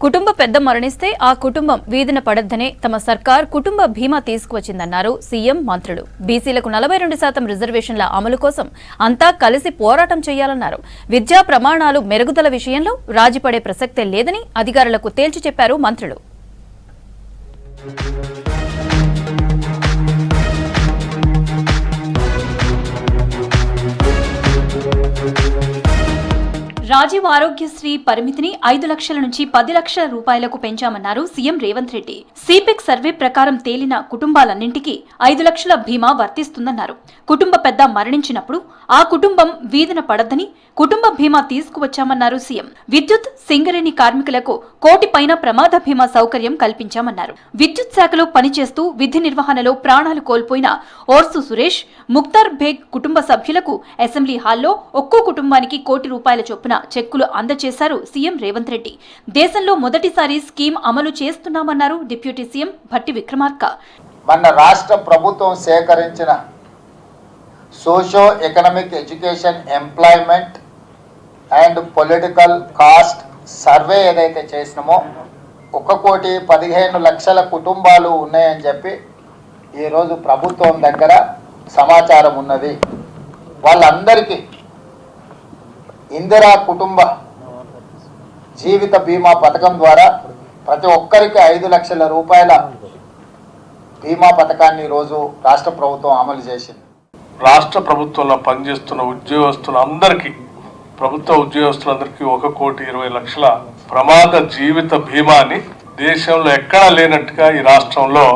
కుటుంబ పెద్ద మరణిస్తే ఆ కుటుంబం వీధిన పడద్దనే తమ సర్కార్ కుటుంబ బీమా తీసుకువచ్చిందన్నారు సీఎం మంత్రులు. బీసీలకు 42% రిజర్వేషన్ల అమలు కోసం అంతా కలిసి పోరాటం చేయాలన్నారు. విద్యా ప్రమాణాలు మెరుగుదల విషయంలో రాజీపడే ప్రసక్తే లేదని అధికారులకు తేల్చి చెప్పారు మంత్రులు. రాజీవ్ ఆరోగ్యశ్రీ పరిమితిని 5 లక్షల నుంచి 10 లక్షల రూపాయలకు పెంచామన్నారు సీఎం రేవంత్ రెడ్డి. సిపెక్ సర్వే ప్రకారం తేలిన కుటుంబాలన్నింటికీ 5 లక్షల బీమా వర్తిస్తుందన్నారు. కుటుంబ పెద్ద మరణించినప్పుడు ఆ కుటుంబం వీధిన పడద్దని కుటుంబ బీమా తీసుకువచ్చామన్నారు సీఎం. విద్యుత్ సింగరేణి కార్మికులకు 1 కోటి పైన ప్రమాద బీమా సౌకర్యం కల్పించామన్నారు. విద్యుత్ శాఖలో పనిచేస్తూ విధి నిర్వహణలో ప్రాణాలు కోల్పోయిన ఓర్సు సురేష్, ముక్తార్ బేగ్ కుటుంబ సభ్యులకు అసెంబ్లీ హాల్లో ఒక్కో కుటుంబానికి 1 కోటి రూపాయల చొప్పున చెక్కులు అందజేశారు సీఎం రేవంత్ రెడ్డి. దేశంలో మొదటిసారి స్కీమ్ అమలు చేస్తున్నామన్నారు డిప్యూటీ సీఎం భట్టి విక్రమార్క. మన రాష్ట్ర ప్రభుత్వం సేకరించిన socio economic education employment and political caste survey ఏదైతే చేసినామో 1,15,00,000 కుటుంబాలు ఉన్నాయని చెప్పి ఈరోజు ప్రభుత్వం దగ్గర సమాచారం ఉన్నది. వాళ్ళందరికీ ఇందిరా కుటుంబ జీవిత బీమా పథకం ద్వారా ప్రతి ఒక్కరికి 5 లక్షల రూపాయల బీమా పథకాన్ని ఈరోజు రాష్ట్ర ప్రభుత్వం అమలు చేసింది. రాష్ట్ర ప్రభుత్వంలో పనిచేస్తున్న ఉద్యోగస్తులందరికీ, ప్రభుత్వ ఉద్యోగస్తులందరికీ 1,20,00,000 ప్రమాద జీవిత బీమాని దేశంలో ఎక్కడా లేనట్టుగా ఈ రాష్ట్రంలో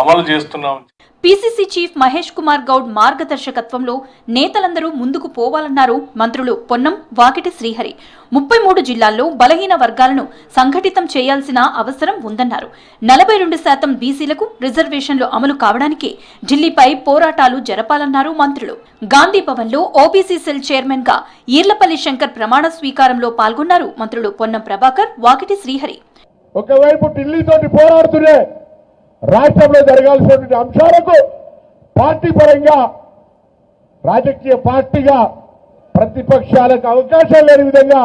అమలు చేస్తున్నాం. పీసీసీ చీఫ్ మహేష్ కుమార్ గౌడ్ మార్గదర్శకత్వంలో నేతలందరూ ముందుకు పోవాలన్నారు మంత్రులు పొన్నం, వాకిటి శ్రీహరి. 33 జిల్లాల్లో బలహీన వర్గాలను సంఘటితం చేయాల్సిన అవసరం ఉందన్నారు. 42% బీసీలకు రిజర్వేషన్లు అమలు కావడానికి ఢిల్లీపై పోరాటాలు జరపాలన్నారు మంత్రులు. గాంధీ భవన్లో ఓబీసీ సెల్ చైర్మన్ గా ఈర్లపల్లి శంకర్ ప్రమాణ స్వీకారంలో పాల్గొన్నారు మంత్రులు పొన్నం ప్రభాకర్, వాకిటి శ్రీహరి. ఒకవైపు ఢిల్లీతోటి పోరాడుతూనే రాష్ట్రంలో జరగాల్సినటువంటి అంశాలకు పార్టీ పరంగా, రాజకీయ పార్టీగా ప్రతిపక్షాలకు అవకాశం లేని విధంగా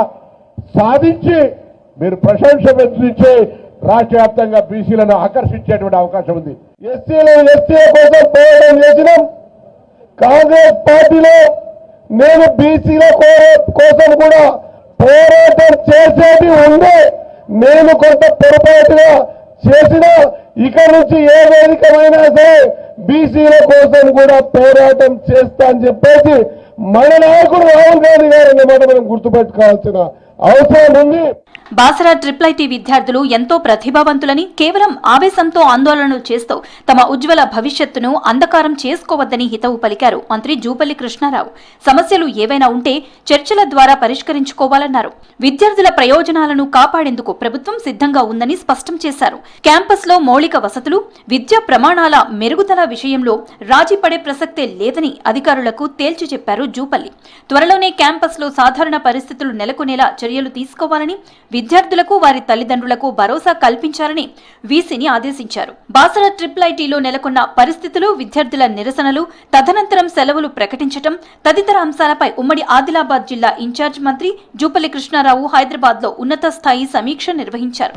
సాధించి మీరు ప్రశంస పెంచి రాష్ట్ర వ్యాప్తంగా బీసీలను ఆకర్షించేటువంటి అవకాశం ఉంది. ఎస్సీల కోసం పోరాటం చేసినాం. కాంగ్రెస్ పార్టీలో నేను బీసీల కోసం కూడా పోరాటం చేసేది ఉండే. నేను కొంత పొరపాటుగా చేసిన ఇక నుంచి ఏ వేదికమైనా సరే బీసీల కోసం కూడా పోరాటం చేస్తా అని చెప్పేసి మన నాయకుడు రాహుల్ గాంధీ గారు అన్నమాట మనం గుర్తుపెట్టుకోవాల్సిన అవసరం ఉంది. బాసరా ట్రిపుల్ విద్యార్థులు ఎంతో ప్రతిభావంతులని, కేవలం ఆవేశంతో ఆందోళనలు చేస్తూ తమ ఉజ్వల భవిష్యత్తును అంధకారం చేసుకోవద్దని హితవు పలికారు మంత్రి జూపల్లి కృష్ణారావు. సమస్యలు ఏవైనా ఉంటే చర్చల ద్వారా పరిష్కరించుకోవాలన్నారు. విద్యార్థుల ప్రయోజనాలను కాపాడేందుకు ప్రభుత్వం సిద్ధంగా ఉందని స్పష్టం చేశారు. క్యాంపస్ లో మౌలిక వసతులు, విద్యా ప్రమాణాల మెరుగుదల విషయంలో రాజీ పడే ప్రసక్తే లేదని అధికారులకు తేల్చి చెప్పారు జూపల్లి. త్వరలోనే క్యాంపస్ లో సాధారణ పరిస్థితులు నెలకొనేలా చర్యలు తీసుకోవాలని, విద్యార్థులకు వారి తల్లిదండ్రులకు భరోసా కల్పించాలని వీసీని ఆదేశించారు. బాసరా ట్రిపుల్ నెలకొన్న పరిస్థితులు, విద్యార్థుల నిరసనలు, తదనంతరం సెలవులు ప్రకటించడం తదితర అంశాలపై ఉమ్మడి ఆదిలాబాద్ జిల్లా ఇన్ఛార్జ్ మంత్రి జూపల్లి కృష్ణారావు హైదరాబాద్ లో ఉన్నత స్థాయి సమీక్ష నిర్వహించారు.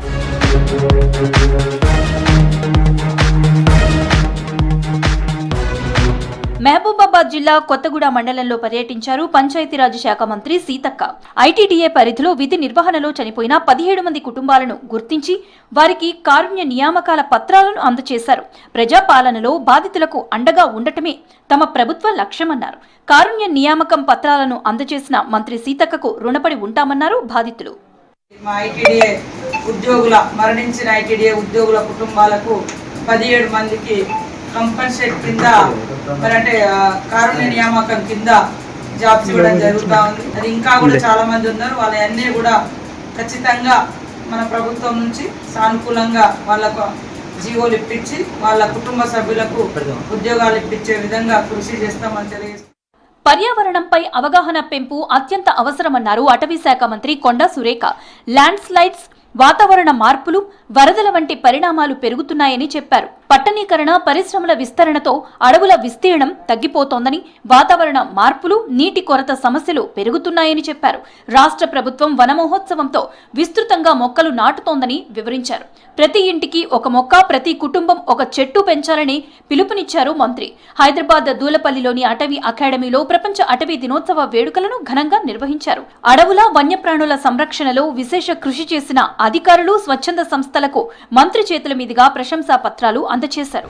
మహబూబాబాద్ జిల్లా కొత్తగూడ మండలంలో పర్యటించారు పంచాయతీరాజ్ శాఖ మంత్రి సీతక్క. ఐటీడీఏ పరిధిలో విధి నిర్వహణలో చనిపోయిన 17 మంది కుటుంబాలను గుర్తించి వారికి కారుణ్య నియామకాల పత్రాలను అందజేశారు. ప్రజాపాలనలో బాధితులకు అండగా ఉండటమే తమ ప్రభుత్వ లక్ష్యమన్నారు. కారుణ్య నియామకం పత్రాలను అందజేసిన మంత్రి సీతక్కకు రుణపడి ఉంటామన్నారు బాధితులు. మరణించిన ఐటీడీఏ ఉద్యోగుల కుటుంబాలకు 17 మందికి కంపల్సరీ కింద అంటే కారుణ్య నియామకం కింద జాబ్స్ ఇవ్వడం జరుగుతూ ఉంది. అది ఇంకా కూడా చాలా మంది ఉన్నారు. వాళ్ళన్నీ కూడా ఖచ్చితంగా మన ప్రభుత్వం నుంచి సానుకూలంగా వాళ్ళకు జీవోలు ఇప్పించి వాళ్ళ కుటుంబ సభ్యులకు ఉద్యోగాలు ఇప్పించే విధంగా కృషి చేస్తామని తెలియజేస్తాం. పర్యావరణంపై అవగాహన పెంపు అత్యంత అవసరమన్నారు అటవీ శాఖ మంత్రి కొండా సురేఖ. ల్యాండ్ స్లైడ్స్, వాతావరణ మార్పులు, వరదల వంటి పరిణామాలు పెరుగుతున్నాయని చెప్పారు. పట్టణీకరణ, పరిశ్రమల విస్తరణతో అడవుల విస్తీర్ణం తగ్గిపోతోందని, వాతావరణ మార్పులు, నీటి కొరత సమస్యలు పెరుగుతున్నాయని చెప్పారు. రాష్ట్ర ప్రభుత్వం వన మహోత్సవంతో విస్తృతంగా మొక్కలు నాటుతోందని వివరించారు. ప్రతి ఇంటికి ఒక మొక్క, ప్రతి కుటుంబం ఒక చెట్టు పెంచాలని పిలుపునిచ్చారు మంత్రి. హైదరాబాద్ దూలపల్లిలోని అటవీ అకాడమీలో ప్రపంచ అటవీ దినోత్సవ వేడుకలను ఘనంగా నిర్వహించారు. అడవుల, వన్యప్రాణుల సంరక్షణలో విశేష కృషి చేసిన అధికారులు, స్వచ్ఛంద సంస్థలకు మంత్రి చేతుల మీదుగా ప్రశంసా పత్రాలు అందజేశారు.